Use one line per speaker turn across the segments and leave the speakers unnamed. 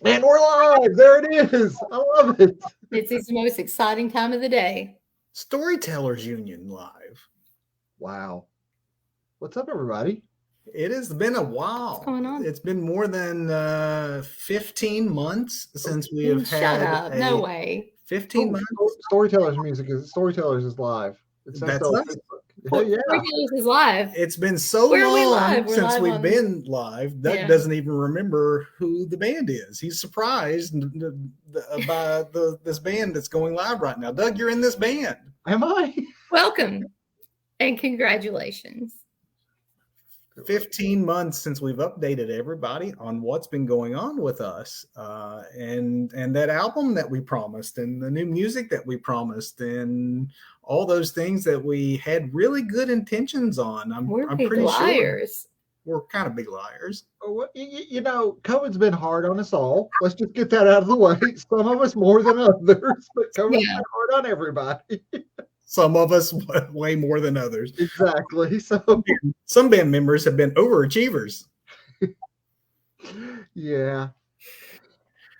And we're live. There it is. I love it.
It's the most exciting time of the day.
Storytellers Union live.
Wow. What's up, everybody?
It has been a while.
What's going on?
It's been more than 15 months since we have
Shut
had
up. No way.
15 months.
Storytellers Storytellers is live. It says
That's
so on
us.
Facebook. Yeah.
Storytellers is live.
It's been so
Where are we
long
live? We're
since
live
we've
on-
been live. Doug
Yeah.
doesn't even remember who the band is. He's surprised by this band that's going live right now. Doug, you're in this band.
Am I?
Welcome and congratulations.
15 months since we've updated everybody on what's been going on with us, and that album that we promised, and the new music that we promised, and all those things that we had really good intentions on. I'm
big
pretty
liars.
Sure we're kind of big liars.
You know, COVID's been hard on us all. Let's just get that out of the way. Some of us more than others, but COVID's been hard on everybody.
Some of us way more than others.
Exactly. So
some band members have been overachievers.
Yeah.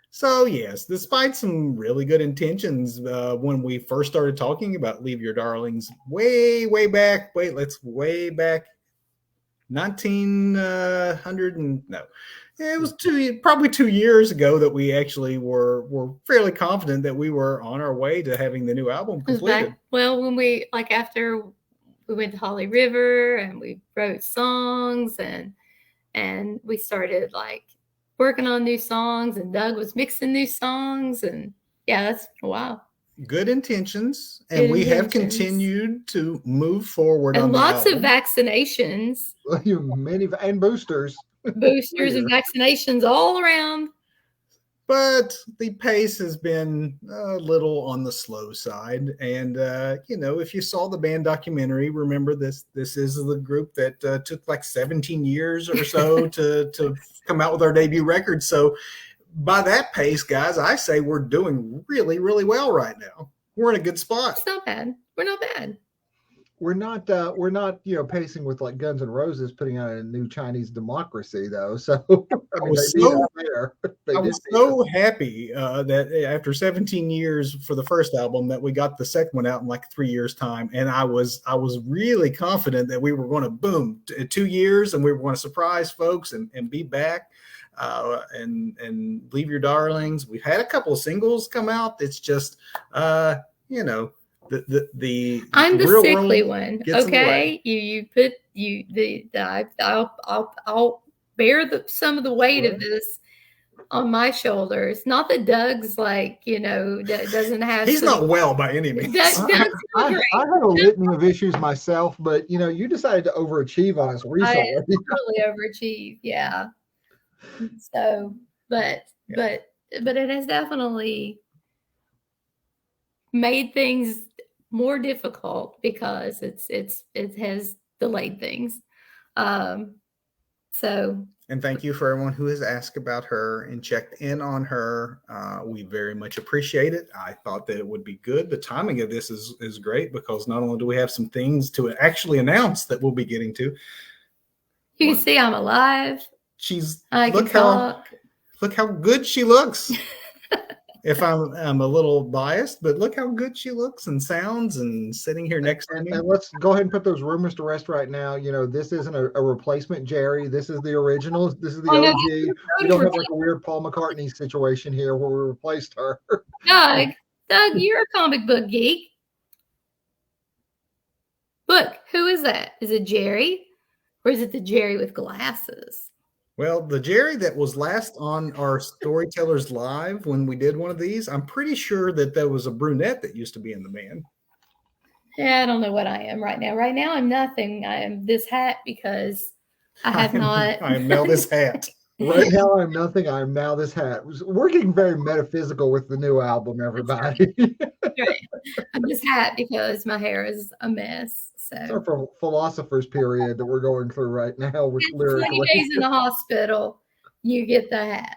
So yes, despite some really good intentions, when we first started talking about Leave Your Darlings way back, way back, 1900 and no, it was probably 2 years ago that we actually were fairly confident that we were on our way to having the new album completed.
When we after we went to Holly River and we wrote songs and we started working on new songs, and Doug was mixing new songs, and that's a while.
Good intentions, and we have continued to move forward
and
on
lots of vaccinations,
many and boosters
and vaccinations all around.
But the pace has been a little on the slow side. And, if you saw the band documentary, remember this is the group that took 17 years or so to come out with our debut record. So by that pace, guys, I say we're doing really, really well right now. We're in a good spot.
It's not bad. We're not bad.
We're not pacing with Guns N' Roses putting out a new Chinese democracy though. So I was
so happy that after 17 years for the first album that we got the second one out in 3 years time, and I was really confident that we were going to boom 2 years and we were going to surprise folks and be back. And Leave Your Darlings. We've had a couple of singles come out. It's just I'm
the sickly one. Okay, I'll bear some of the weight of this on my shoulders. Not that Doug's doesn't have.
He's not well by any means.
I had a litany of issues myself, but you decided to overachieve on us recently.
I totally overachieve, yeah. So, but it has definitely made things more difficult because it has delayed things. So.
And thank you for everyone who has asked about her and checked in on her. We very much appreciate it. I thought that it would be good. The timing of this is great because not only do we have some things to actually announce that we'll be getting to.
You can see I'm alive.
Look how good she looks. If I'm a little biased, but look how good she looks and sounds and sitting here next to me.
And let's go ahead and put those rumors to rest right now. This isn't a replacement Jerry. This is the original. This is the OG. We don't have a weird Paul McCartney situation here where we replaced her.
Doug, you're a comic book geek. Look, who is that? Is it Jerry? Or is it the Jerry with glasses?
Well, the Jerry that was last on our Storytellers Live when we did one of these, I'm pretty sure that there was a brunette that used to be in the band.
Yeah, I don't know what I am right now. Right now, I'm nothing. I am this hat because I am
now this hat.
Right now, I'm nothing. I am now this hat. We're getting very metaphysical with the new album, everybody.
Right. I'm this hat because my hair is a mess. So.
It's our philosopher's period that we're going through right now. With
20 days in the hospital, you get the hat.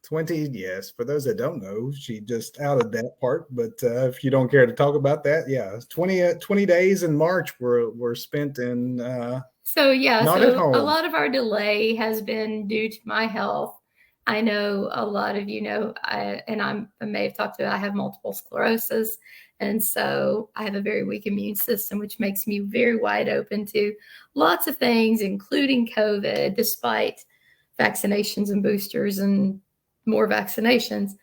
20, yes. For those that don't know, she just outed that part. But if you don't care to talk about that, yeah, 20 days in March were spent in.
So a lot of our delay has been due to my health. I know a lot of you know, I may have talked about, I have multiple sclerosis. And so I have a very weak immune system, which makes me very wide open to lots of things, including COVID, despite vaccinations and boosters and more vaccinations.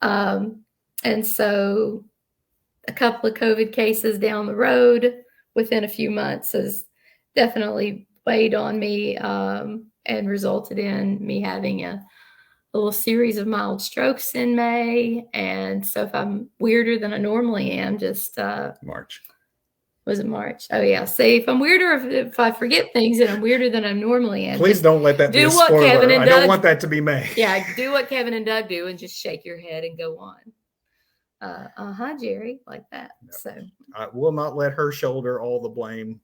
And so a couple of COVID cases down the road within a few months has definitely weighed on me, and resulted in me having a little series of mild strokes in May. And so if I'm weirder than I normally am, just
March.
Was it March? Oh yeah. See, if I'm weirder, if I forget things and I'm weirder than I normally am.
Please don't let that be a spoiler.
Kevin and
I
Doug,
don't want that to be May.
Yeah, do what Kevin and Doug do and just shake your head and go on. Jerry, like that. No. So
I will not let her shoulder all the blame,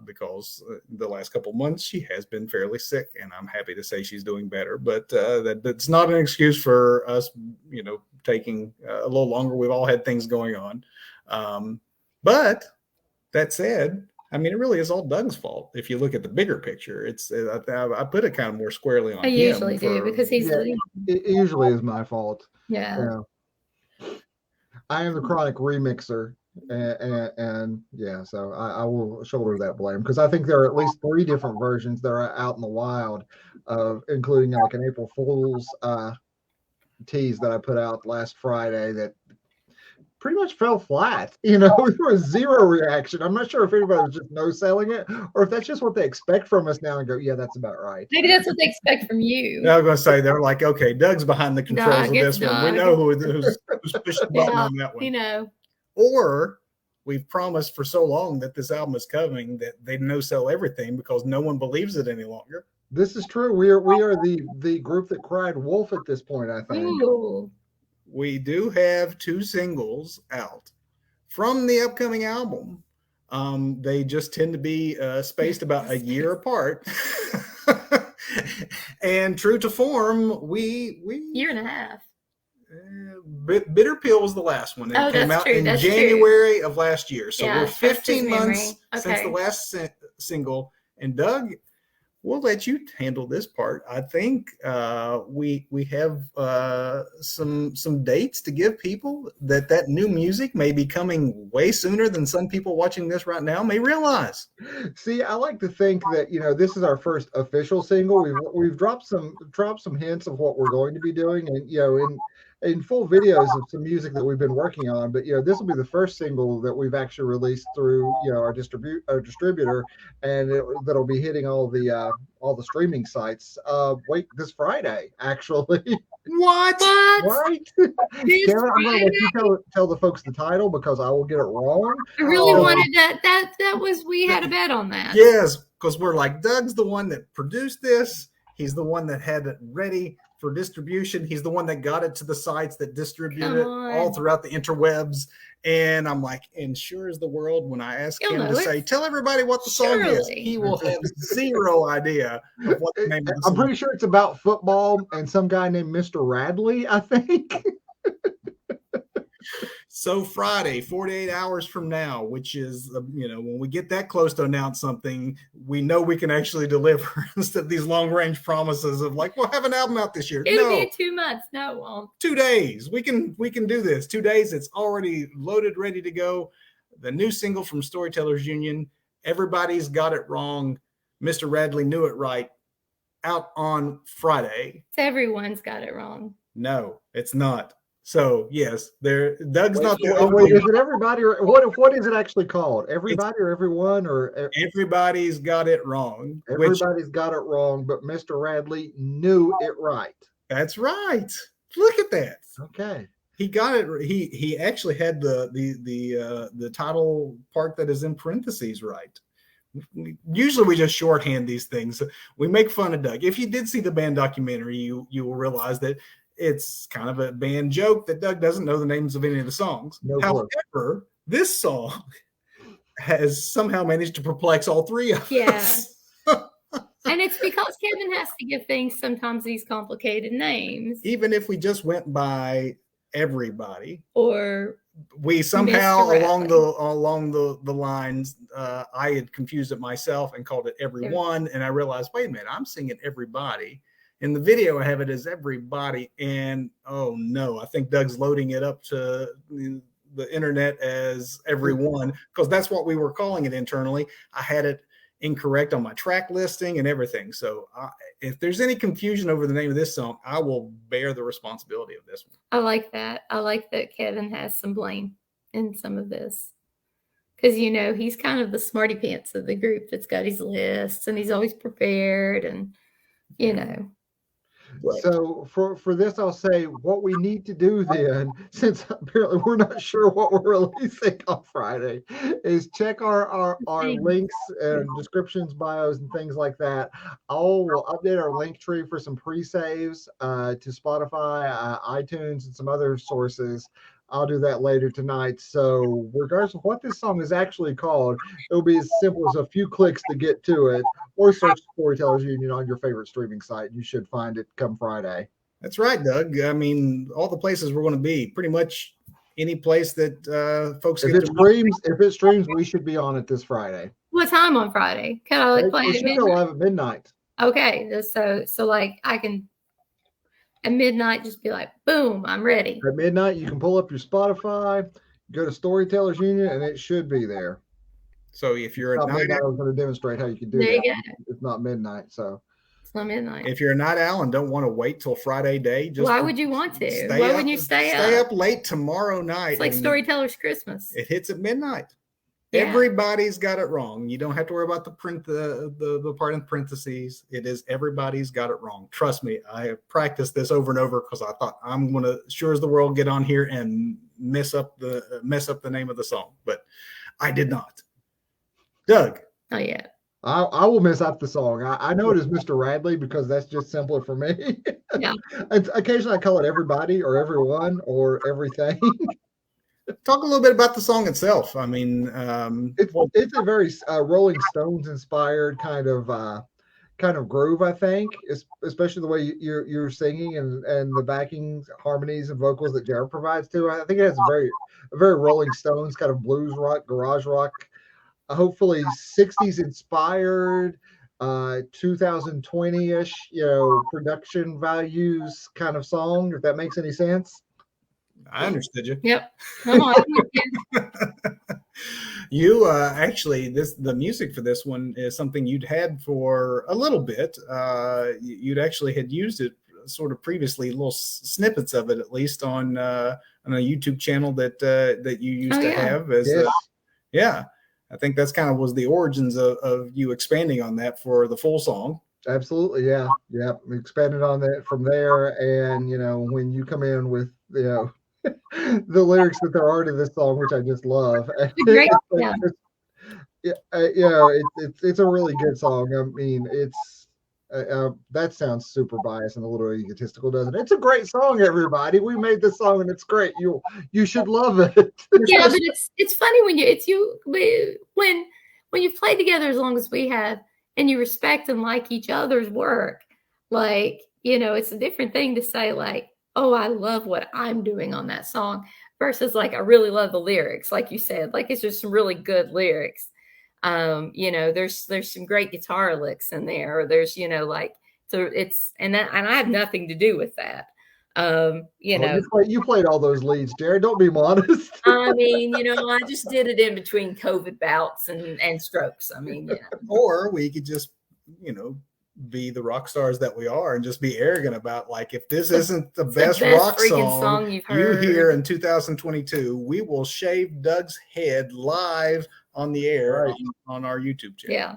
because the last couple of months she has been fairly sick, and I'm happy to say she's doing better. But that's not an excuse for us, taking a little longer. We've all had things going on. But that said, I mean, it really is all Doug's fault. If you look at the bigger picture, I put it kind of more squarely on him. I
usually do, because he's
it usually is my fault.
Yeah.
I am the chronic remixer, and yeah, so I will shoulder that blame, because I think there are at least 3 different versions that are out in the wild, of including like an April Fool's tease that I put out last Friday that pretty much fell flat. There was 0 reaction. I'm not sure if anybody was just no selling it, or if that's just what they expect from us now and go, yeah, that's about right.
Maybe that's what they expect from you.
I was going to say, they're like, okay, Doug's behind the controls of this one. We know who's pushing the button on that one. Or we've promised for so long that this album is coming that they no-sell everything because no one believes it any longer.
This is true. We are the group that cried wolf at this point, I think.
Ooh.
We do have 2 singles out from the upcoming album. They just tend to be spaced about a year apart. And true to form, we
year and a half.
Bitter Pill was the last one. It came out in January of last year. So we're 15 months since the last single. And Doug, we'll let you handle this part. I think we have some dates to give people that new music may be coming way sooner than some people watching this right now may realize.
See, I like to think that this is our first official single. We've dropped some hints of what we're going to be doing, and in full videos of some music that we've been working on. But this will be the first single that we've actually released through our distributor, and that'll be hitting all the streaming sites. This Friday, actually.
What?
Right? Karen, I'm gonna let you tell the folks the title, because I will get it wrong.
I really wanted that was, we had a bet on that.
Yes, because we're like, Doug's the one that produced this. He's the one that had it ready for distribution. He's the one that got it to the sites that distribute it all throughout the interwebs. And I'm like, and sure as the world, when I ask him to say, tell everybody what the song is, he will have 0 idea of what the name of the song is.
I'm pretty sure it's about football and some guy named Mr. Radley, I think.
So Friday, 48 hours from now, which is, when we get that close to announce something, we know we can actually deliver instead of these long range promises of like, we'll have an album out this year.
It'll be 2 months. No, it won't.
2 days. We can do this. 2 days. It's already loaded, ready to go. The new single from Storytellers Union, Everybody's Got It Wrong. Mr. Radley Knew It Right. Out on Friday.
Everyone's got it wrong.
No, it's not. So yes, Doug's not the
only. Is it everybody, or what is it actually called? Everybody or everyone, or
Everybody's Got It Wrong.
Everybody's got it wrong, but Mr. Radley knew it right.
That's right. Look at that.
Okay.
He got it. He actually had the title part that is in parentheses right. Usually we just shorthand these things. We make fun of Doug. If you did see the band documentary, you will realize that it's kind of a band joke that Doug doesn't know the names of any of the songs. However, this song has somehow managed to perplex all 3 of us.
And it's because Kevin has to give things sometimes these complicated names.
Even if we just went by everybody,
or
we somehow along the lines, I had confused it myself and called it everyone, and I realized, wait a minute, I'm singing everybody. In the video, I have it as everybody. And oh no, I think Doug's loading it up to the internet as everyone, because that's what we were calling it internally. I had it incorrect on my track listing and everything. So if there's any confusion over the name of this song, I will bear the responsibility of this one.
I like that. I like that Kevin has some blame in some of this. Because, you know, he's kind of the smarty pants of the group that's got his lists and he's always prepared and, you know.
So for this, I'll say what we need to do then, since apparently we're not sure what we're releasing on Friday, is check our links and descriptions, bios, and things like that. We'll update our link tree for some pre-saves to Spotify, iTunes, and some other sources. I'll do that later tonight. So regardless of what this song is actually called, it'll be as simple as a few clicks to get to it, or search Storytellers Union on your favorite streaming site. You should find it come Friday.
That's right, Doug. I mean, all the places we're going to be, pretty much any place that folks
if it streams, we should be on it this Friday.
What time on Friday? Can I play it at midnight?
Live at midnight.
Okay, so like I can at midnight just be like, boom, I'm ready.
At midnight, you can pull up your Spotify, go to Storytellers Union, and it should be there.
So if you're at night,
I was going to demonstrate how you can do that. It's not midnight, so
it's not midnight.
If you're a night owl and don't want to wait till Friday day, just
why would you want to? Why wouldn't you stay up?
Stay up late tomorrow night.
It's like Storytellers Christmas.
It hits at midnight.
Yeah.
Everybody's got it wrong. You don't have to worry about the part in parentheses. It is everybody's got it wrong. Trust me, I have practiced this over and over because I thought I'm going to, sure as the world, get on here and mess up the name of the song, but I did not. Doug.
Oh yeah.
I will mess up the song. I know it is Mr. Radley because that's just simpler for me.
Yeah.
Occasionally I call it everybody or everyone or everything.
Talk a little bit about the song itself. I mean,
it's a very Rolling Stones inspired kind of groove, I think, especially the way you're singing and the backing harmonies and vocals that Jared provides too. I think it has a very Rolling Stones kind of blues rock, garage rock, hopefully 60s inspired, 2020-ish, production values kind of song, if that makes any sense.
I understood you.
Yep. Come on.
You actually, the music for this one is something you'd had for a little bit. You'd actually had used it sort of previously, little snippets of it at least on a YouTube channel that you used to have as yeah. I think that's kind of was the origins of you expanding on that for the full song.
Absolutely, yeah. We expanded on that from there, and when you come in with the lyrics that there are to this song, which I just love. It's a really good song. I mean, it's that sounds super biased and a little egotistical, doesn't it? It's a great song, everybody. We made this song and it's great. You should love it.
Yeah, but it's funny when you've played together as long as we have and you respect and like each other's work. Like, it's a different thing to say like, oh, I love what I'm doing on that song versus like, I really love the lyrics. Like you said, like, it's just some really good lyrics. There's some great guitar licks in there, or there's, and I have nothing to do with that.
You played all those leads, Jared. Don't be modest.
I mean, I just did it in between COVID bouts and strokes. I mean,
or we could just, be the rock stars that we are and just be arrogant about like, if this isn't the best rock song you've heard. You hear in 2022, we will shave Doug's head live on the air on our YouTube channel.
Yeah.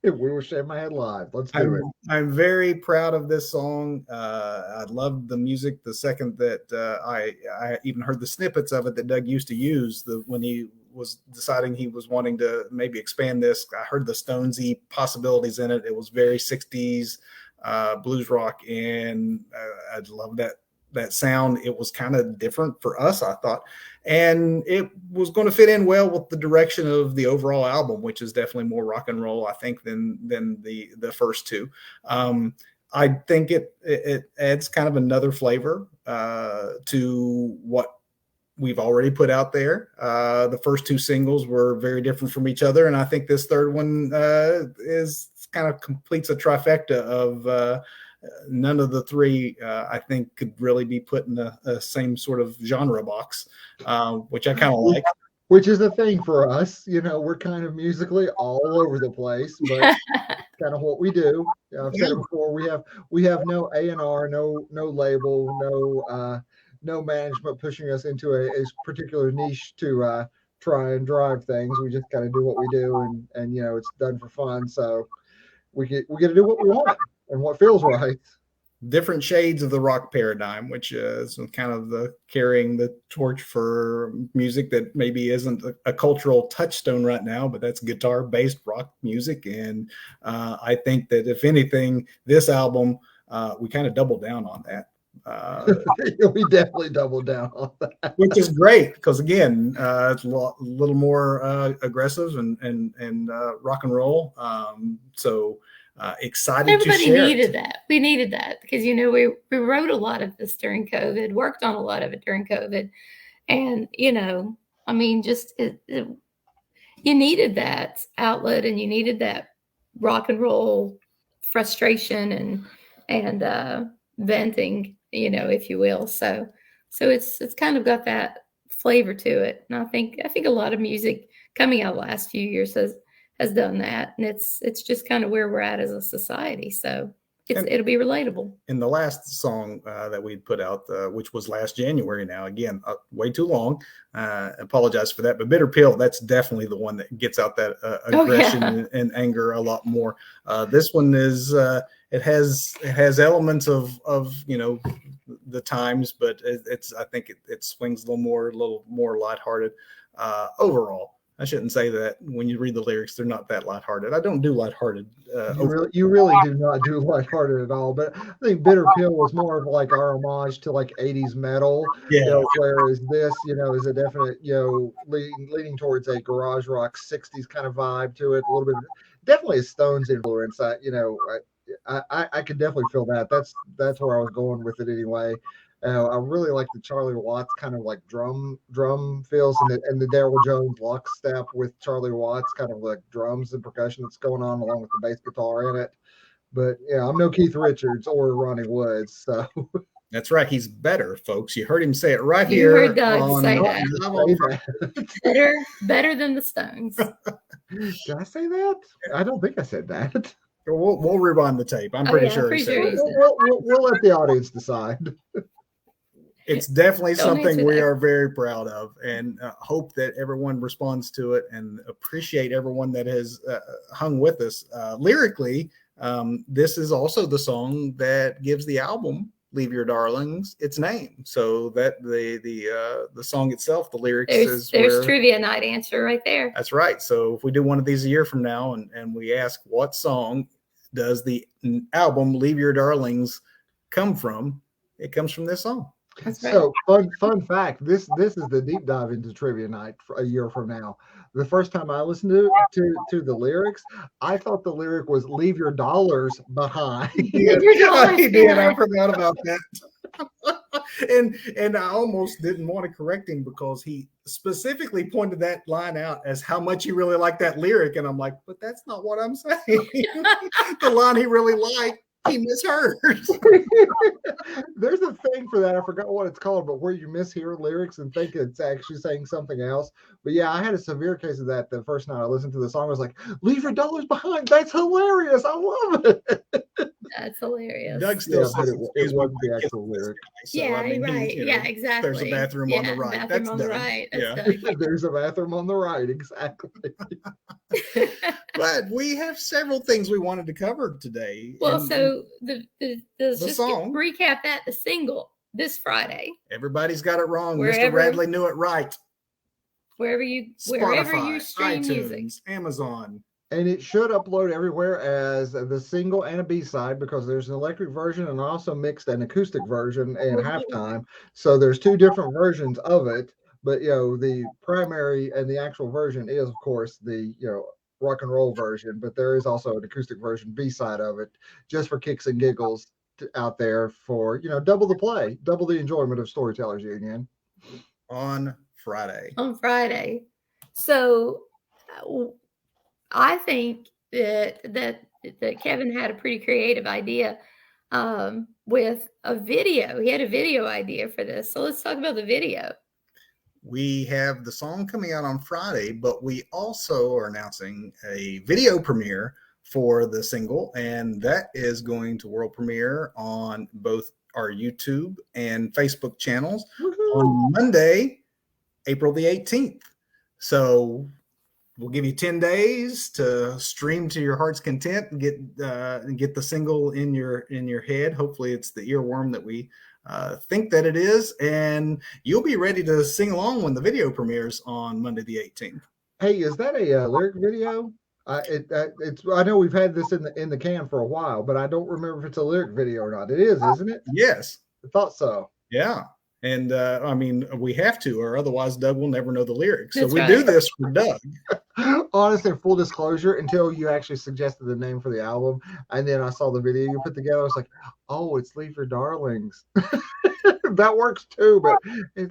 We will shave my head live. Let's do it.
I'm very proud of this song. I loved the music the second that I even heard the snippets of it that Doug used to use when he was deciding he was wanting to maybe expand this. I heard the Stonesy possibilities in it. It was very 60s blues rock, and I love that sound. It was kind of different for us, I thought, and it was going to fit in well with the direction of the overall album, which is definitely more rock and roll, I think, than the first two. I think it adds kind of another flavor to what we've already put out there. The first two singles were very different from each other, and I think this third one is kind of completes a trifecta none of the three, I think, could really be put in a same sort of genre box, which I kind of like.
Which is the thing for us, we're kind of musically all over the place, but kind of what we do. I've said it before. We have no A&R, no label, no management pushing us into a particular niche to try and drive things. We just kind of do what we do, and it's done for fun. So we get to do what we want and what feels right.
Different shades of the rock paradigm, which is kind of the carrying the torch for music that maybe isn't a cultural touchstone right now, but that's guitar-based rock music. And I think that if anything, this album, we kind of doubled down on that.
We definitely doubled down on that,
which is great because again, it's a little more aggressive and rock and roll. So excited
Everybody
to share
needed that. We needed that because we wrote a lot of this during COVID, worked on a lot of it during COVID, and I mean, just you needed that outlet and you needed that rock and roll frustration and venting, if you will. So it's kind of got that flavor to it, and I think a lot of music coming out the last few years has done that, and it's just kind of where we're at as a society. So it'll be relatable.
In the last song that we put out, which was last January, now again, way too long. Apologize for that, but Bitter Pill, that's definitely the one that gets out that aggression and anger a lot more. This one is it has elements of the times, but I think it swings a little more lighthearted overall. I shouldn't say that. When you read the lyrics, they're not that lighthearted. I don't do lighthearted.
You really do not do lighthearted at all. But I think Bitter Pill was more of like our homage to like 80s metal.
Yeah.
Whereas this, is a definite, leaning towards a garage rock 60s kind of vibe to it. A little bit, definitely a Stones influence. I could definitely feel that. That's where I was going with it anyway. I really like the Charlie Watts kind of like drum feels and the Daryl Jones lockstep with Charlie Watts kind of like drums and percussion that's going on along with the bass guitar in it. But yeah, I'm no Keith Richards or Ronnie Woods, so
that's right. He's better, folks. You heard him say it right
you
here.
Heard Doug say that. Better than the Stones.
Did I say that? I don't think I said that.
We'll rewind the tape. I'm pretty sure he said
it. We'll let the audience decide.
It's definitely something we are very proud of, and hope that everyone responds to it and appreciate everyone that has hung with us. Lyrically, this is also the song that gives the album "Leave Your Darlings" its name. So that the song itself, the lyrics
there's trivia night answer right there.
That's right. So if we do one of these a year from now, and we ask what song does the album "Leave Your Darlings" come from, it comes from this song.
That's right.
So fun fact, this is the deep dive into trivia night for a year from now. The first time I listened to the lyrics, I thought the lyric was "Leave your dollars behind."
Leave your dollars behind.
I forgot about that. and I almost didn't want to correct him because he specifically pointed that line out as how much he really liked that lyric, and I'm like, but that's not what I'm saying. The line he really liked, he misheard.
There's a thing for that. I forgot what it's called, but where you mishear lyrics and think it's actually saying something else. But yeah, I had a severe case of that the first night I listened to the song. I was like, "Leave your dollars behind." That's hilarious. I love it.
That's hilarious.
Doug still says
it wasn't the actual lyric.
So, yeah, I mean, right. Yeah, exactly.
There's a bathroom on the right.
Bathroom on the right.
There's a bathroom on the right. Exactly.
But we have several things we wanted to cover today.
Well, so the
song.
Recap that the single this Friday.
Everybody's got it wrong. Mr. Bradley knew it right.
Wherever you stream
iTunes,
music,
Amazon.
And it should upload everywhere as the single and a B-side because there's an electric version and also mixed an acoustic version and halftime. So there's two different versions of it. But the primary and the actual version is, of course, the rock and roll version. But there is also an acoustic version B-side of it, just for kicks and giggles out there for double the play, double the enjoyment of Storytellers Union
on Friday.
So I think that Kevin had a pretty creative idea with a video. He had a video idea for this. So let's talk about the video.
We have the song coming out on Friday, but we also are announcing a video premiere for the single, and that is going to world premiere on both our YouTube and Facebook channels on Monday, April the 18th. So we'll give you 10 days to stream to your heart's content and get the single in your head. Hopefully it's the earworm that we think that it is, and you'll be ready to sing along when the video premieres on Monday the 18th.
Hey, is that a lyric video? I know we've had this in the can for a while, but I don't remember if it's a lyric video or not. It is, isn't it?
Yes.
I thought so.
Yeah. And I mean, we have to, or otherwise Doug will never know the lyrics.
That's
so we
right.
do this for Doug.
Honestly, full disclosure, until you actually suggested the name for the album, and then I saw the video you put together, I was like, oh, it's Leave Your Darlings. That works too, but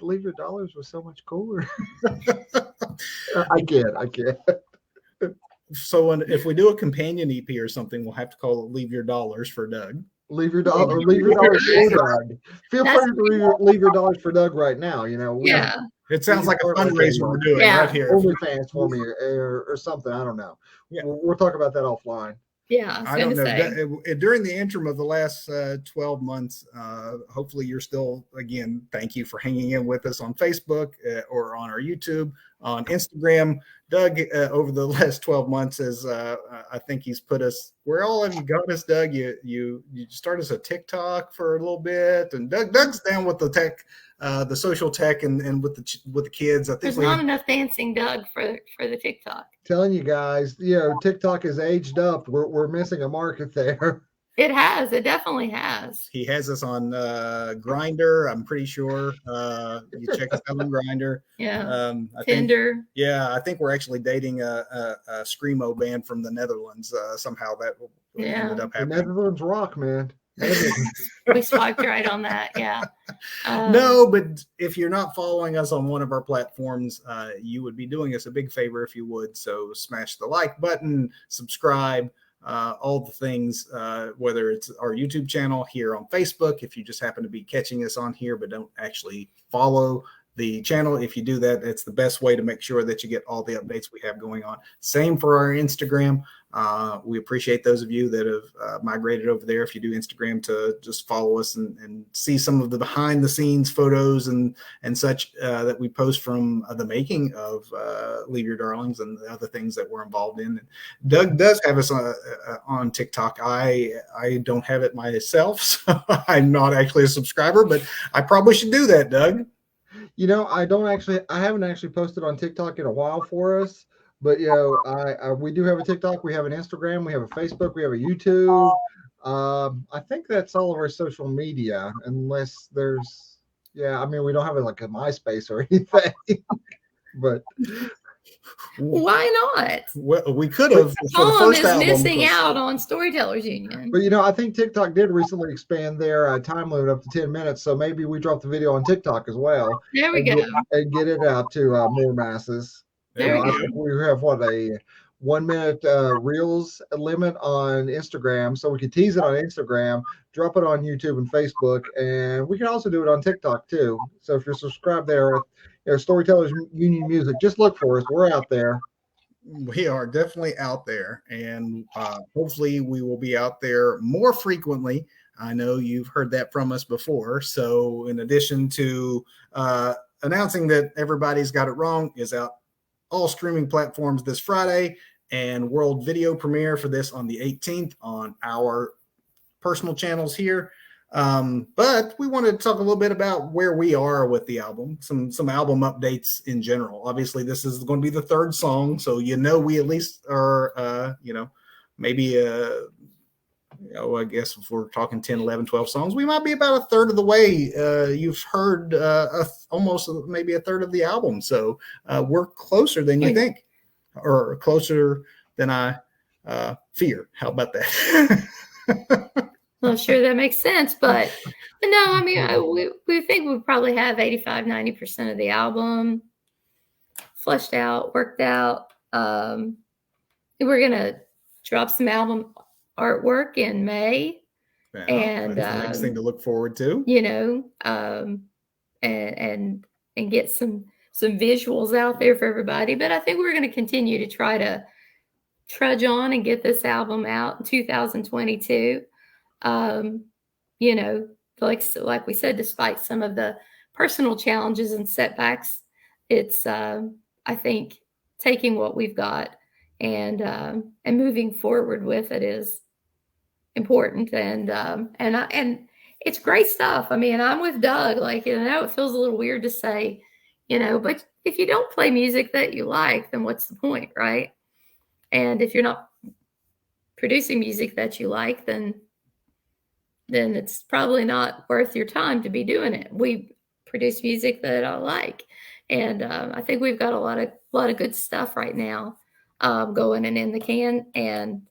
Leave Your Darlings was so much cooler. I get.
So if we do a companion EP or something, we'll have to call it Leave Your Dollars for Doug.
Leave your dollars for Doug. Feel free to leave your dollars for Doug right now.
Yeah.
It sounds like a fundraiser we're doing right here.
OnlyFans for me or something. I don't know.
Yeah.
We'll talk about that offline.
Yeah,
I don't know. During the interim of the last 12 months, hopefully you're still, again, thank you for hanging in with us on Facebook or on our YouTube, on Instagram. Doug, over the last 12 months, I think he's put us, where all have you got us, Doug? You started us a TikTok for a little bit, and Doug's down with the tech, the social tech, and with the kids. I think
there's not enough dancing Doug for the TikTok.
Telling you guys, TikTok is aged up. We're missing a market there.
It has. It definitely has.
He has us on Grindr. I'm pretty sure. You check us out on Grindr.
Yeah. Tinder.
I think we're actually dating a screamo band from the Netherlands. Somehow that ended up happening.
The Netherlands rock, man.
We swiped right on that. Yeah.
No, but if you're not following us on one of our platforms, you would be doing us a big favor if you would. So smash the like button, subscribe. All the things, whether it's our YouTube channel, here on Facebook, if you just happen to be catching us on here but don't actually follow the channel. If you do that, it's the best way to make sure that you get all the updates we have going on. Same for our Instagram. We appreciate those of you that have migrated over there. If you do Instagram, to just follow us and see some of the behind the scenes photos and such that we post from the making of Leave Your Darlings and the other things that we're involved in. And Doug does have us on TikTok. I don't have it myself, so I'm not actually a subscriber, but I probably should do that, Doug.
I haven't actually posted on TikTok in a while for us, but we do have a TikTok, we have an Instagram, we have a Facebook, we have a YouTube. I think that's all of our social media, unless there's, we don't have like a MySpace or anything, but
why not?
Well, we could have.
Tom is missing out on Storytellers Union.
But I think TikTok did recently expand their time limit up to 10 minutes, so maybe we drop the video on TikTok as well.
There we go.
And get it out to more masses.
There we go.
I think we have a 1 minute reels limit on Instagram, so we could tease it on Instagram, drop it on YouTube and Facebook, and we can also do it on TikTok too. So if you're subscribed there, Storytellers Union Music, just look for us. We're out there.
We are definitely out there, and hopefully we will be out there more frequently. I know you've heard that from us before. So in addition to announcing that Everybody's Got It Wrong is out all streaming platforms this Friday, and world video premiere for this on the 18th on our personal channels here. But we wanted to talk a little bit about where we are with the album, some album updates in general. Obviously, this is going to be the third song, so we at least are, maybe I guess if we're talking 10, 11, 12 songs, we might be about a third of the way. You've heard almost maybe a third of the album. So we're closer than you think, or closer than I fear. How about that?
Not sure that makes sense, but no, I mean, we think we probably have 85, 90% of the album fleshed out, worked out. We're going to drop some album artwork in May.
Yeah,
and
that's the next thing to look forward to.
you know, and get some visuals out there for everybody. But I think we're going to continue to try to trudge on and get this album out in 2022. You know, like we said, despite some of the personal challenges and setbacks, it's I think taking what we've got and moving forward with it is important, and it's great stuff. I mean, I'm with Doug. Like, you know, it feels a little weird to say, you know, but if you don't play music that you like, then what's the point, right? And if you're not producing music that you like, then it's probably not worth your time to be doing it. We produce music that I like, and I think we've got a lot of good stuff right now going and in the can, and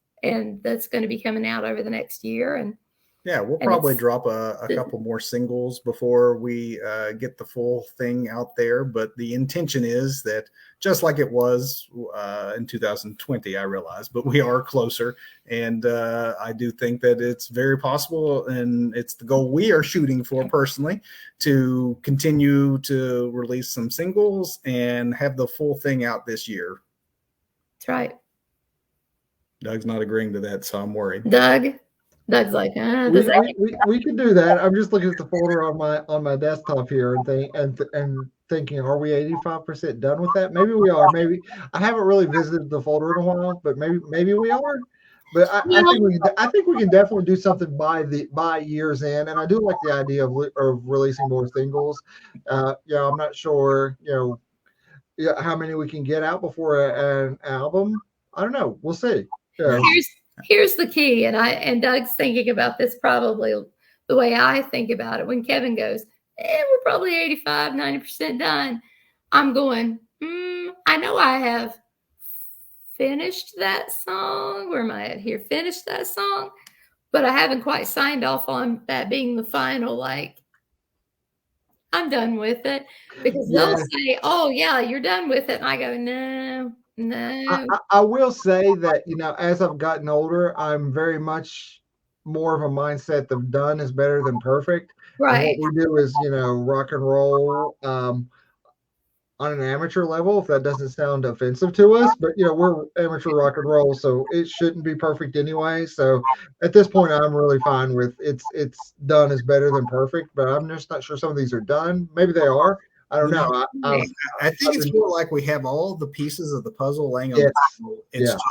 that's going to be coming out over the next year. And
yeah, we'll probably drop a couple more singles before we get the full thing out there. But the intention is that just like it was in 2020, I realize, but we are closer. And I do think that it's very possible, and it's the goal we are shooting for personally, to continue to release some singles and have the full thing out this year.
That's right.
Doug's not agreeing to that, so I'm worried.
Doug's like,
we can do that. I'm just looking at the folder on my desktop here and thinking, are we 85% done with that? Maybe we are. Maybe I haven't really visited the folder in a while, but maybe we are. But I think we can definitely do something by year's end, and I do like the idea of releasing more singles. Yeah, I'm not sure, how many we can get out before an album. I don't know. We'll see. Yeah.
Here's the key, and Doug's thinking about this probably the way I think about it. When Kevin goes, we're probably 85-90% done, I'm going, I know I have finished that song. Where am I at here? Finished that song, but I haven't quite signed off on that being the final, like, I'm done with it. Because they'll say, oh yeah, you're done with it, and I go, no.
I will say that, as I've gotten older, I'm very much more of a mindset that done is better than perfect.
Right.
And what we do is, rock and roll on an amateur level, if that doesn't sound offensive to us, but we're amateur rock and roll, so it shouldn't be perfect anyway. So at this point, I'm really fine with it's done is better than perfect, but I'm just not sure some of these are done. Maybe they are. I don't know.
I think it's more like we have all the pieces of the puzzle laying on the table. It's just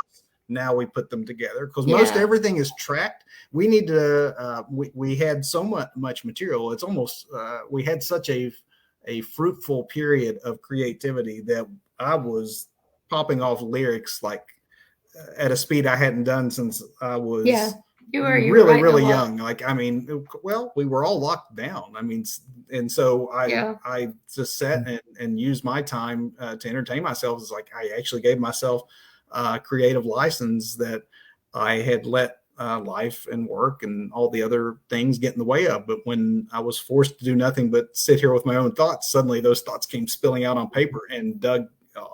now we put them together, because most everything is tracked. We need to. We had so much material. It's almost we had such a fruitful period of creativity that I was popping off lyrics like at a speed I hadn't done since I was. Yeah. You were really young. Like, I mean, well, we were all locked down. I mean, and so I just sat and used my time to entertain myself. It's like I actually gave myself a creative license that I had let life and work and all the other things get in the way of. But when I was forced to do nothing but sit here with my own thoughts, suddenly those thoughts came spilling out on paper. And Doug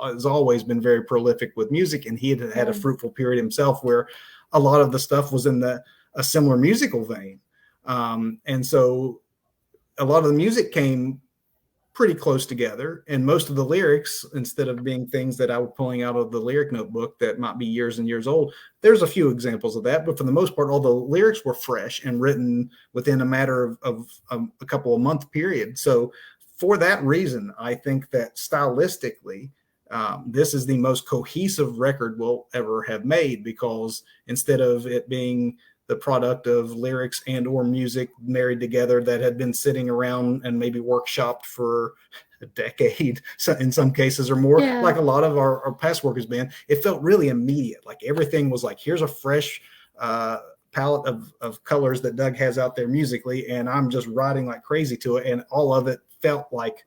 has always been very prolific with music, and he had a fruitful period himself where a lot of the stuff was in a similar musical vein. And so a lot of the music came pretty close together, and most of the lyrics, instead of being things that I was pulling out of the lyric notebook that might be years and years old, there's a few examples of that, but for the most part, all the lyrics were fresh and written within a matter of a couple of month period. So for that reason, I think that stylistically, this is the most cohesive record we'll ever have made, because instead of it being the product of lyrics and or music married together that had been sitting around and maybe workshopped for a decade, so in some cases or more, like a lot of our past work has been, it felt really immediate. Like everything was like, here's a fresh palette of colors that Doug has out there musically, and I'm just riding like crazy to it, and all of it felt like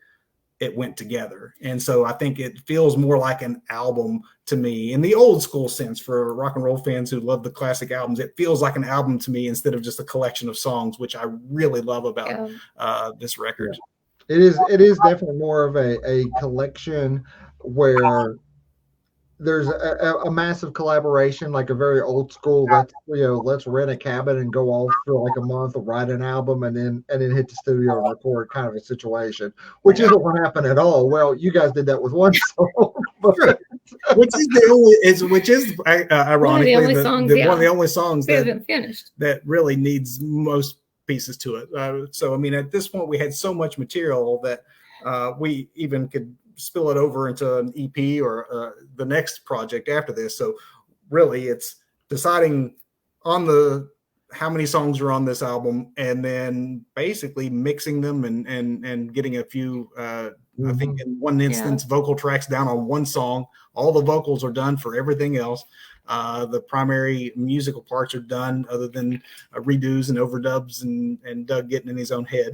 it went together. And so I think it feels more like an album to me in the old school sense. For rock and roll fans who love the classic albums, it feels like an album to me instead of just a collection of songs, which I really love about this record.
It is definitely more of a collection where there's a massive collaboration, like a very old school. Let's rent a cabin and go off for like a month, write an album, and then hit the studio and record kind of a situation, which
Yeah.
isn't what happened at all. Well, you guys did that with one song, but
Which is the only which is ironically
only songs,
one of the only songs
we
that
haven't finished.
that really needs most pieces to it. So I mean, at this point, we had so much material that we even could spill it over into an EP or the next project after this. So really, it's deciding on the how many songs are on this album, and then basically mixing them and getting a few. I think in one instance, vocal tracks down on one song. All the vocals are done for everything else. The primary musical parts are done, other than redos and overdubs and Doug getting in his own head.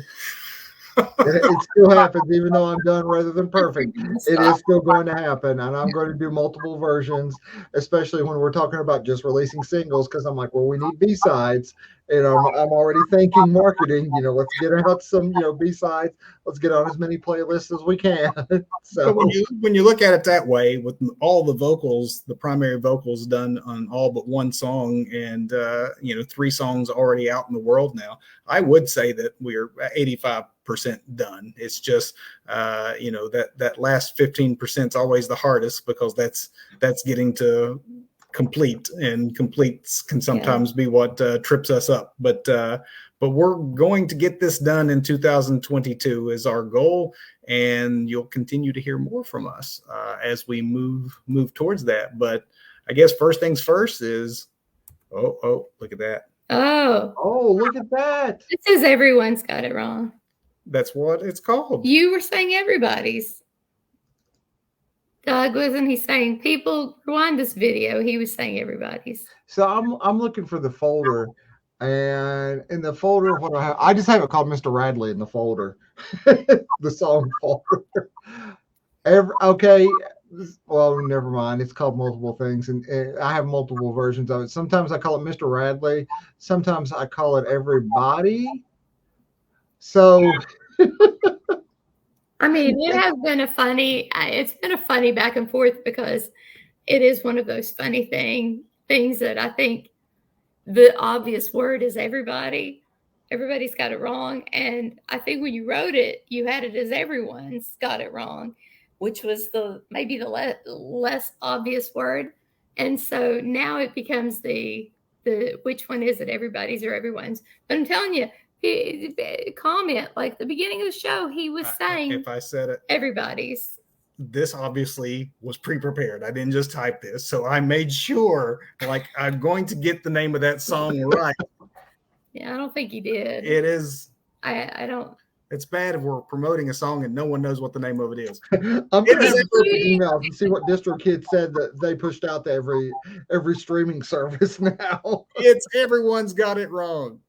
it still happens, even though I'm done rather than perfect. It is still going to happen, and I'm going to do multiple versions, especially when we're talking about just releasing singles, because I'm like, well, we need B-sides, and I'm already thinking marketing. Let's get out some B-sides. Let's get on as many playlists as we can. So
but when you look at it that way, with all the vocals, the primary vocals done on all but one song, and 3 songs already out in the world now, I would say that we're 85% done. It's just that last 15% is always the hardest, because that's getting to complete, and complete can sometimes be what trips us up. But we're going to get this done in 2022 is our goal, and you'll continue to hear more from us as we move towards that. But I guess first things first is oh, look at that.
Oh,
look at that.
It says everyone's got it wrong.
That's what it's called.
You were saying everybody's. Doug, wasn't he saying, people rewind this video? He was saying everybody's.
So I'm looking for the folder, and in the folder, what I just have it called Mr. Radley in the folder, the song folder. Okay. Well, never mind. It's called multiple things, and I have multiple versions of it. Sometimes I call it Mr. Radley. Sometimes I call it Everybody. So,
I mean, it's been a funny back and forth, because it is one of those funny things that I think the obvious word is everybody. Everybody's got it wrong. And I think when you wrote it, you had it as everyone's got it wrong, which was maybe the less obvious word. And so now it becomes the which one is it, everybody's or everyone's? But I'm telling you, comment like the beginning of the show, he was saying,
if I said it,
everybody's.
This obviously was pre-prepared. I didn't just type this, so I made sure, like, I'm going to get the name of that song right.
Yeah, I don't think he did.
It is.
I don't.
It's bad if we're promoting a song and no one knows what the name of it is.
I'm going to have to look at emails and see what DistroKid said that they pushed out to every streaming service now.
It's everyone's got it wrong.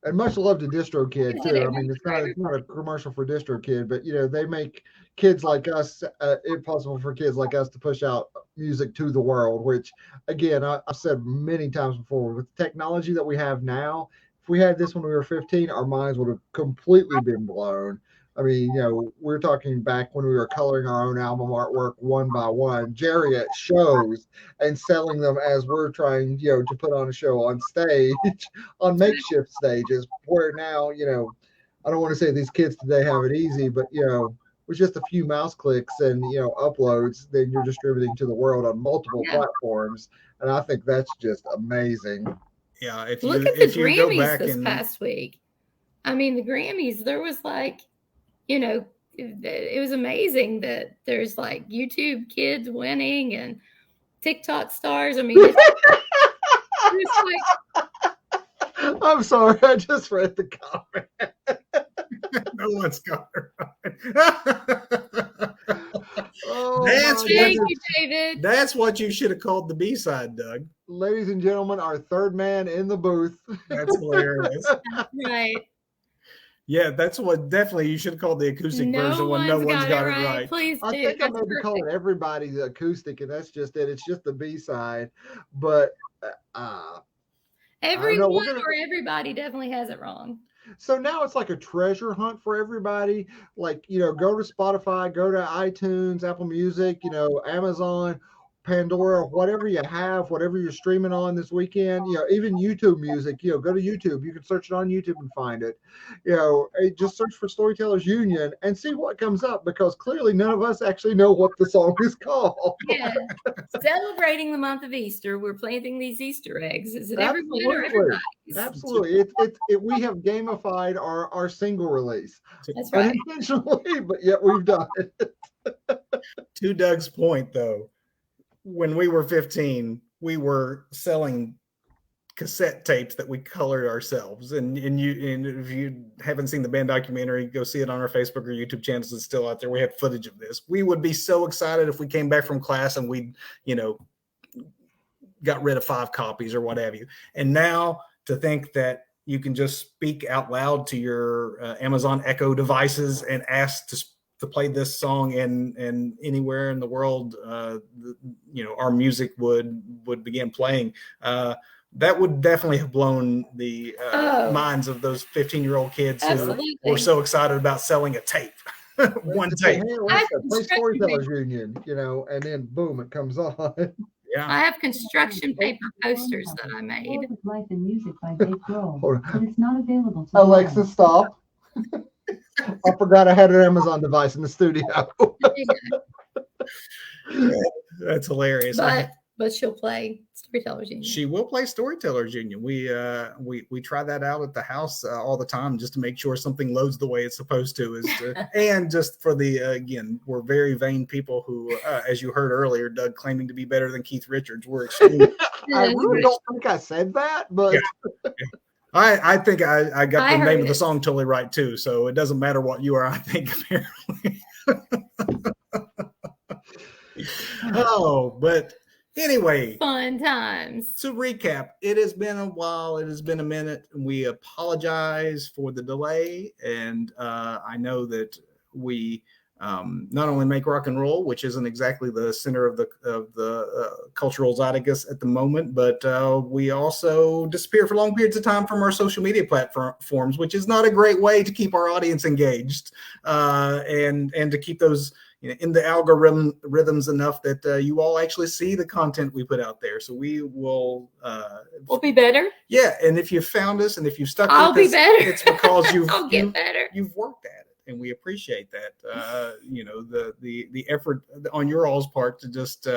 And much love to DistroKid too. I mean, it's not a commercial for DistroKid, but they make kids like us it possible for kids like us to push out music to the world. Which, again, I've said many times before, with the technology that we have now, if we had this when we were 15, our minds would have completely been blown. I mean, we're talking back when we were coloring our own album artwork one by one, Jerry at shows, and selling them as we're trying, to put on a show on stage, on makeshift stages, where now, I don't want to say these kids today have it easy, but, with just a few mouse clicks and, uploads, then you're distributing to the world on multiple platforms. And I think that's just amazing.
Yeah.
Look at the Grammys this past week. I mean, the Grammys, there was like, it was amazing that there's like YouTube kids winning and TikTok stars. I mean, it's like,
I'm sorry, I just read the comment.
No one's got it right.
Thank you, David.
That's what you should have called the B-side, Doug.
Ladies and gentlemen, our third man in the booth.
That's hilarious.
Right.
Yeah, that's what definitely you should have called the acoustic version when no one's got it right.
Please do.
I think I maybe call it Everybody's acoustic, and that's just it. It's just the B-side. But
everyone or everybody definitely has it wrong.
So now it's like a treasure hunt for everybody. Like, you know, go to Spotify, go to iTunes, Apple Music, you know, Amazon, Pandora, whatever you have, whatever you're streaming on this weekend, you know, even YouTube music, you know, go to YouTube. You can search it on YouTube and find it. You know, just search for Storytellers Union and see what comes up because clearly none of us actually know what the song is called.
Yeah. Celebrating the month of Easter, we're planting these Easter eggs. Is it everyone or
Absolutely.
everybody's?
Absolutely. We have gamified our single release
That's right.
unintentionally, but yet we've done it.
To Doug's point, though, when we were 15, we were selling cassette tapes that we colored ourselves. And if you haven't seen the band documentary, go see it on our Facebook or YouTube channels. It's still out there. We have footage of this. We would be so excited if we came back from class and we, you know, got rid of 5 copies or what have you. And now to think that you can just speak out loud to your Amazon Echo devices and ask to play this song and anywhere in the world, you know, our music would begin playing. That would definitely have blown the minds of those 15-year-old kids
Absolutely.
who were so excited about selling a tape. One tape.
Hey, play Storytellers Union, you know, and then boom, it comes on.
Yeah.
I have construction paper posters that I made.
Life and Music by Dave Grohl,
Hold
but it's not available to
Alexa, stop. I forgot I had an Amazon device in the studio.
That's hilarious.
But she'll play Storytellers Union.
She will play Storytellers Union. We try that out at the house all the time just to make sure something loads the way it's supposed to. And just for the again, we're very vain people who, as you heard earlier, Doug claiming to be better than Keith Richards. We're extremely.
I really don't think I said that, but
yeah. I think I got the name of the song totally right too. So it doesn't matter what you are. I think apparently. Oh, but. Anyway,
fun times.
To recap, it has been a while. It has been a minute. We apologize for the delay. And I know that we not only make rock and roll, which isn't exactly the center of the cultural zeitgeist at the moment, but we also disappear for long periods of time from our social media platforms, which is not a great way to keep our audience engaged and to keep those in the algorithms enough that you all actually see the content we put out there. So we will
we'll be better.
Yeah, and if you found us and if you stuck
I'll
with
be better.
It's because
I'll get better.
You've worked at it, and we appreciate that. You know, the effort on your all's part to just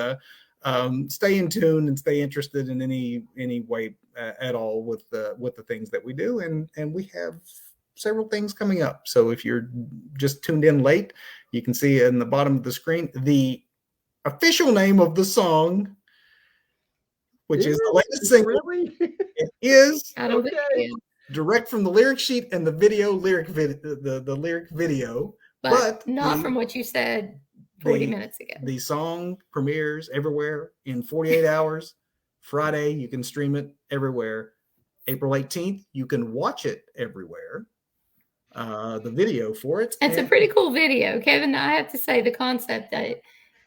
stay in tune and stay interested in any way at all with the things that we do, and we have several things coming up. So if you're just tuned in late, you can see in the bottom of the screen the official name of the song, which is the latest single.
Really?
It is
direct
from the lyric sheet and the lyric video,
but not from what you said 40 minutes ago.
The song premieres everywhere in 48 hours. Friday, you can stream it everywhere. April 18th, you can watch it everywhere. The video for it.
It's a pretty cool video, Kevin. I have to say the concept that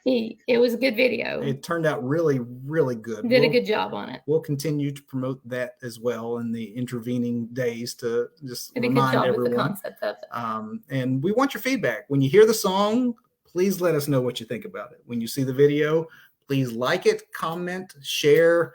it was a good video.
It turned out really, really good.
Did a good job on it.
We'll continue to promote that as well in the intervening days to just
did
remind
a good job
everyone.
With the concept of it.
And we want your feedback. When you hear the song, please let us know what you think about it. When you see the video, please like it, comment, share.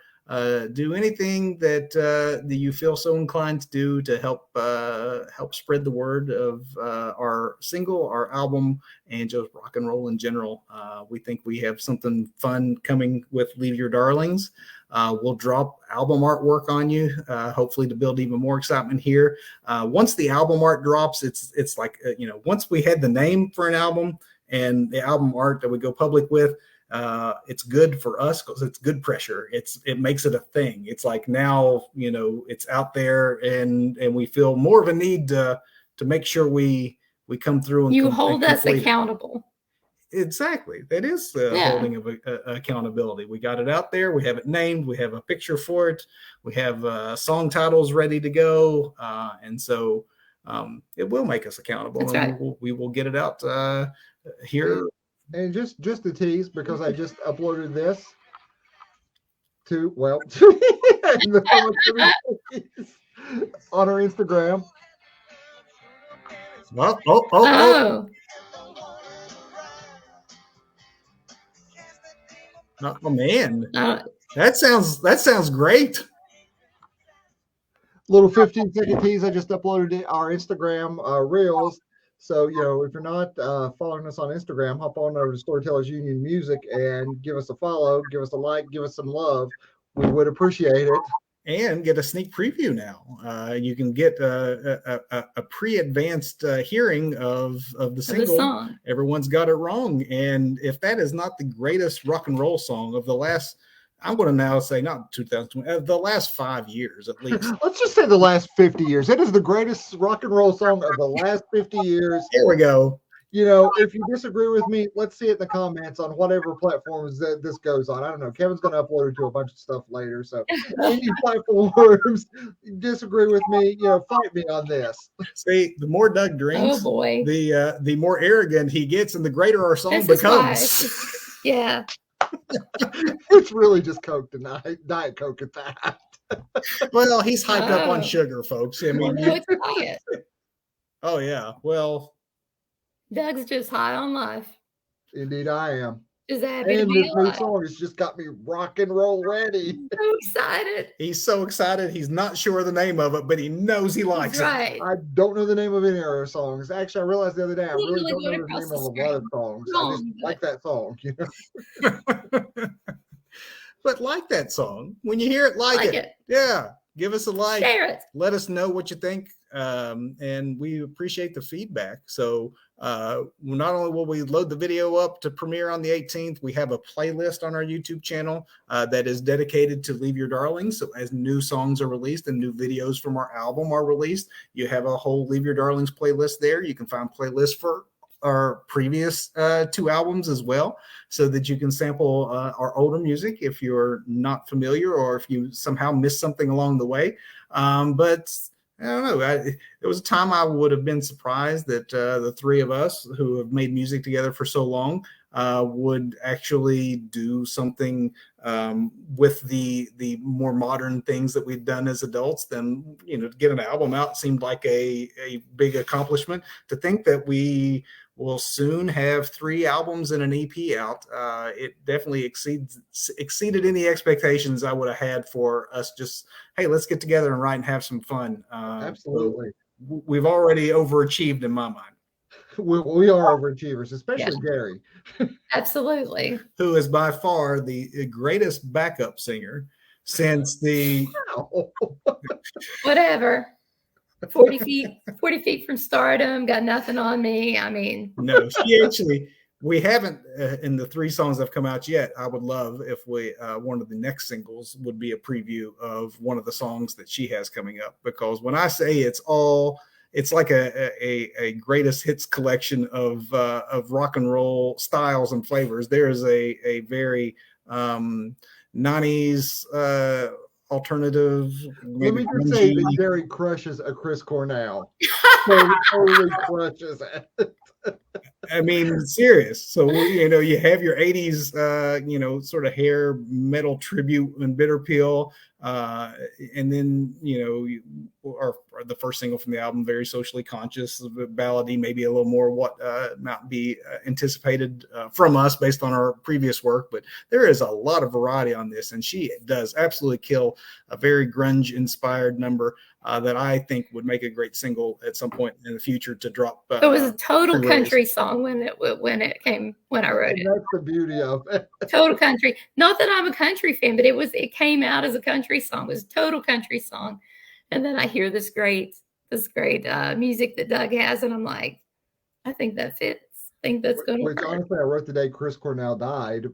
Do anything that you feel so inclined to do to help spread the word of our single, our album, and just rock and roll in general. We think we have something fun coming with Leave Your Darlings. We'll drop album artwork on you, hopefully to build even more excitement here. Once the album art drops, it's like once we had the name for an album and the album art that we go public with. It's good for us because it's good pressure. It makes it a thing. It's like now, it's out there and we feel more of a need to make sure we come through and
you hold us accountable.
Exactly. That is the holding of accountability. We got it out there. We have it named. We have a picture for it. We have song titles ready to go. And so it will make us accountable.
That's
and
right.
we will get it out here.
And just to tease, because I just uploaded this to on our Instagram.
Oh.
Oh,
Oh man,
uh,
that sounds great.
Little 15-second tease. I just uploaded our Instagram reels. So, if you're not following us on Instagram, hop on over to Storytellers Union Music and give us a follow, give us a like, give us some love. We would appreciate it.
And get a sneak preview now. You can get a pre-advanced hearing of the single.
song.
Everyone's Got It Wrong. And if that is not the greatest rock and roll song of the last, I'm going to now say not 2020, the last 5 years at least.
Let's just say the last 50 years. It is the greatest rock and roll song of the last 50 years.
Here we go.
If you disagree with me, let's see it in the comments on whatever platforms that this goes on. I don't know. Kevin's going to upload it to a bunch of stuff later. So any platforms disagree with me, fight me on this.
See, the more Doug drinks,
Oh boy,
the more arrogant he gets, and the greater our song
this is why.
becomes.
Yeah,
It's really just Coke tonight, Diet Coke at that.
Well, he's hyped up on
Oh.
sugar, folks. I
well,
mean,
no, it's quiet.
oh yeah. Well,
Doug's just high on life.
Indeed, I am.
Just happy to
And
be
this new
alive.
song has just got me rock and roll ready.
So excited.
he's so excited. He's not sure the name of it, but he knows he likes
That's
it.
right.
I don't know the name of any of our songs. Actually, I realized the other day I
You
really
really
don't know
went
the
across
name
the
of a lot of songs. I just
Wrong,
like that song.
But like that song. When you hear it, like it. Yeah. Give us a like.
Share it.
Let us know what you think. And we appreciate the feedback. So not only will we load the video up to premiere on the 18th, we have a playlist on our YouTube channel that is dedicated to Leave Your Darlings. So as new songs are released and new videos from our album are released, you have a whole Leave Your Darlings playlist there. You can find playlists for our previous 2 albums as well, so that you can sample our older music if you're not familiar or if you somehow missed something along the way. But I don't know. There was a time I would have been surprised that the 3 of us who have made music together for so long would actually do something with the more modern things that we've done as adults. Then, to get an album out seemed like a big accomplishment. To think that we will soon have 3 albums and an EP out, it definitely exceeded any expectations I would have had for us. Just, hey, let's get together and write and have some fun.
Absolutely.
So we've already overachieved in my mind.
We are overachievers, especially Gary.
Absolutely.
Who is by far the greatest backup singer since the
Whatever. 40 feet from stardom, got nothing on me. I mean,
no, she actually, we haven't in the 3 songs that have come out yet. I would love if we one of the next singles would be a preview of one of the songs that she has coming up, because when I say it's like a greatest hits collection of rock and roll styles and flavors. There is a very 90s alternative.
Let me just say that Gary crushes a Chris Cornell. Totally crushes it.
I mean, serious. So, you have your 80s, sort of hair metal tribute and Bitter Pill. And then, or the first single from the album, very socially conscious, ballady, maybe a little more what might be anticipated from us based on our previous work. But there is a lot of variety on this, and she does absolutely kill a very grunge inspired number that I think would make a great single at some point in the future to drop.
it was a total
pre-release.
country song when I wrote
And
it.
that's the beauty of it.
Total country. Not that I'm a country fan, but it came out as a country song. It was a total country song. And then I hear this great music that Doug has, and I'm like, I think that fits. I think that's going to
Which
work.
honestly, I wrote the day Chris Cornell died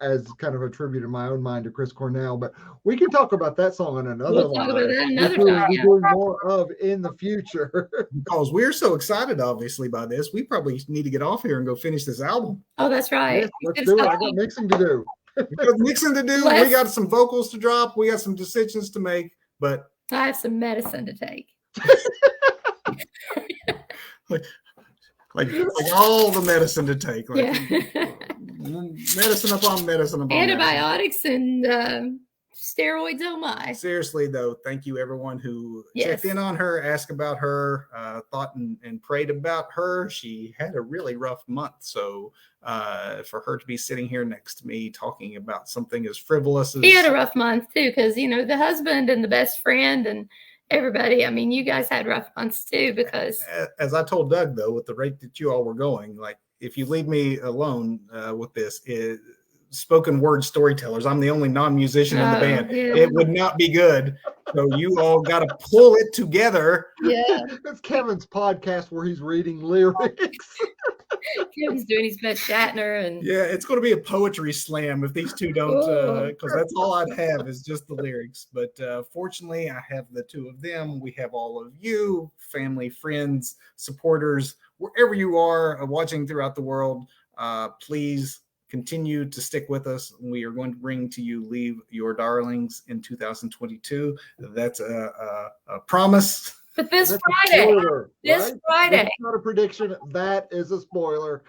as kind of a tribute in my own mind to Chris Cornell. But we can talk about that song on another
We'll talk about
line,
that another
which
time.
we'll be
Yeah.
doing more of in the future.
Because we're so excited, obviously, by this, we probably need to get off here and go finish this album.
Oh, that's right.
Yes, let's do it. I got mixing to do.
We got mixing to do. We got some vocals to drop. We got some decisions to make. But
I have some medicine to take.
like all the medicine to take.
Yeah.
Medicine upon medicine upon
Antibiotics and steroids. Oh my.
Seriously though, thank you everyone who
Yes.
checked in on her, asked about her, thought and prayed about her. She had a really rough month, so for her to be sitting here next to me talking about something as frivolous as
He had a rough month too, because the husband and the best friend and everybody. I mean, you guys had rough months too, because
as I told Doug though, with the rate that you all were going, like if you leave me alone with this, spoken word storytellers, I'm the only non-musician in the band.
Yeah.
It would not be good. So you all got to pull it together.
Yeah.
It's Kevin's podcast where he's reading lyrics.
Kevin's doing his best Shatner, and
Yeah, it's going to be a poetry slam if these two don't, because that's all I'd have is just the lyrics. But fortunately, I have the two of them. We have all of you, family, friends, supporters, wherever you are watching throughout the world. Please continue to stick with us. We are going to bring to you Leave Your Darlings in 2022. That's a promise.
but this
That's a
Friday,
spoiler,
this
right?
Friday,
That's not a prediction. That is a spoiler.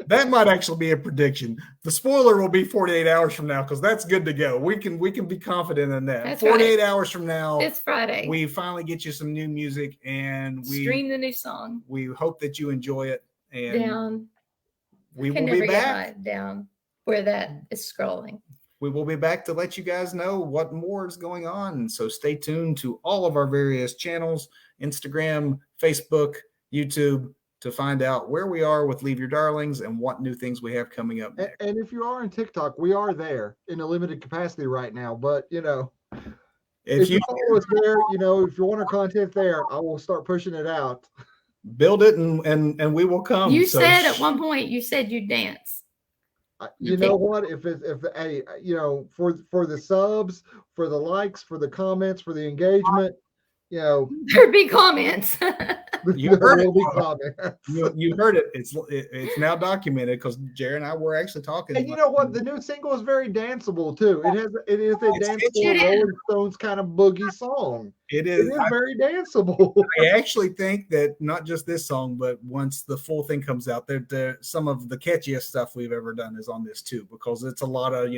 That might actually be a prediction. The spoiler will be 48 hours from now, because that's good to go. We can be confident in that.
That's
48
right.
hours from now,
this Friday,
we finally get you some new music, and we
stream the new song.
we hope that you enjoy it. And
Down,
we
can
will
never
be
get
back.
my down where that is scrolling.
We will be back to let you guys know what more is going on. So stay tuned to all of our various channels, Instagram, Facebook, YouTube, to find out where we are with Leave Your Darlings and what new things we have coming up next.
And if you are on TikTok, we are there in a limited capacity right now. But if you follow us there, if you want our content there, I will start pushing it out.
build it and we will come.
You
So
said at one point you said you dance.
You know what? If hey, for the subs, for the likes, for the comments, for the engagement,
There'd be comments.
You
there
heard
will
it.
be comments.
you heard it. It's now documented, because Jared and I were actually talking.
And you know what? The new single is very danceable too. It is a
It's
danceable Rolling Stones kind of boogie song.
It
It
is.
is very danceable.
I actually think that not just this song, but once the full thing comes out, there some of the catchiest stuff we've ever done is on this too, because it's a lot of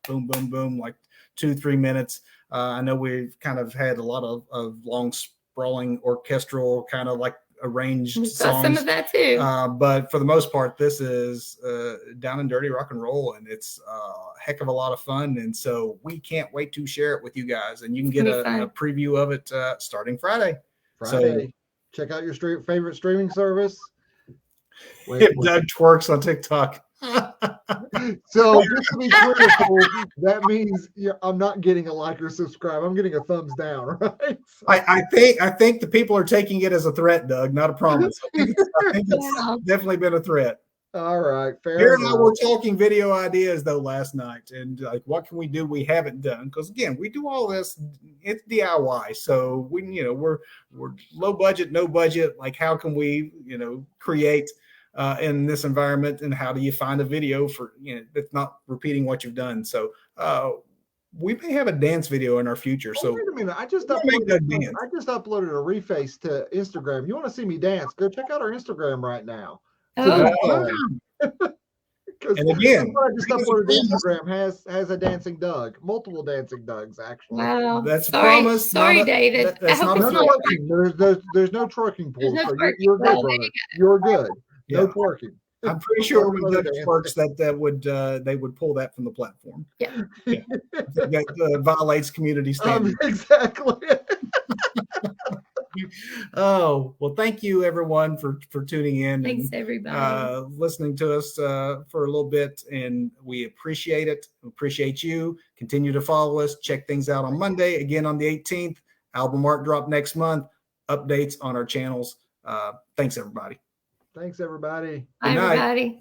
boom, boom, boom, like 2-3 minutes. I know we've kind of had a lot of long sprawling orchestral kind of like arranged
Got
songs.
some of that too.
But for the most part, this is down and dirty rock and roll, and it's a heck of a lot of fun. And so we can't wait to share it with you guys. And you can get
It's gonna be
a preview of it starting Friday.
Friday. Check out your favorite streaming service.
If Doug twerks on TikTok.
So just to be critical, that means I'm not getting a like or subscribe. I'm getting a thumbs down, right? So,
I think the people are taking it as a threat, Doug, not a promise. I think it's
Wow.
definitely been a threat.
all right, fair
Jared and I
enough.
were talking video ideas though last night, and like, what can we do we haven't done? Because again, we do all this, it's DIY, so we're low budget, no budget. Like, how can we create in this environment, and how do you find a video for that's not repeating what you've done? So we may have a dance video in our future. So
wait a minute, I just
we'll make that dance.
uploaded a reface to Instagram. You want to see me dance? Go check out our Instagram right now.
Oh,
Because
And again,
what I just uploaded to Instagram has a dancing Doug, multiple dancing Dougs actually.
wow.
That's a
sorry,
promise,
Sorry,
not a-
David.
that- that's
I hope
not
it's
a
not.
Twerking. There's no twerking pool.
There's no
So
twerking.
you're good,
Well,
brother. You're good. No
Yeah.
twerking.
I'm pretty sure when
Brother
Doug
dancing.
works that would they would pull that from the platform.
Yeah.
That violates community standards.
Exactly.
Oh, well, thank you everyone for tuning in
Thanks,
and
everybody.
listening to us for a little bit, and we appreciate it. We appreciate you. Continue to follow us. Check things out on Monday, again on the 18th. Album art drop next month. Updates on our channels. Thanks everybody.
Thanks, everybody.
Bye,
good night.
everybody.